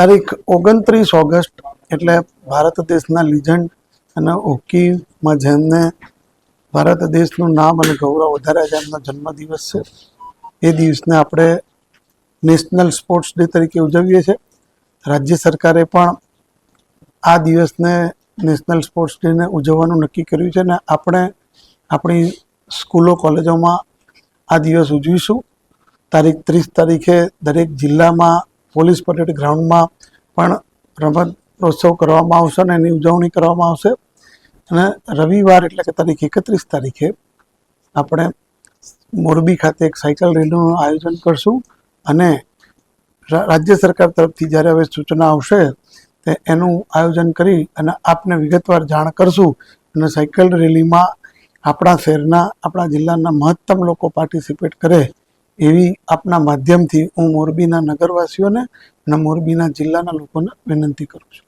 તારીખ 29 ઓગસ્ટ એટલે ભારત દેશના લિજન્ડ અને હોકીમાં જેમને ભારત દેશનું નામ અને ગૌરવ વધાર્યા છે એમનો જન્મદિવસ છે. એ દિવસને આપણે નેશનલ સ્પોર્ટ્સ ડે તરીકે ઉજવીએ છીએ. રાજ્ય સરકારે પણ આ દિવસને નેશનલ સ્પોર્ટ્સ ડેને ઉજવવાનું નક્કી કર્યું છે અને આપણે આપણી સ્કૂલો કોલેજોમાં આ દિવસ ઉજવીશું. તારીખ 30 તારીખે દરેક જિલ્લામાં પોલીસ પરેડ ગ્રાઉન્ડમાં પણ રમત મહોત્સવ કરવામાં આવશે અને એની ઉજવણી કરવામાં આવશે. અને રવિવાર એટલે કે તારીખ 31 તારીખે આપણે મોરબી ખાતે એક સાયકલ રેલીનું આયોજન કરશું અને રાજ્ય સરકાર તરફથી જ્યારે હવે સૂચના આવશે તે એનું આયોજન કરી અને આપને વિગતવાર જાણ કરશું. અને સાયકલ રેલીમાં આપણા શહેરના આપણા જિલ્લાના મહત્તમ લોકો પાર્ટિસિપેટ કરે એવી આપના માધ્યમથી હું મોરબીના નગરવાસીઓને અને મોરબીના જિલ્લાના લોકોને વિનંતી કરું છું.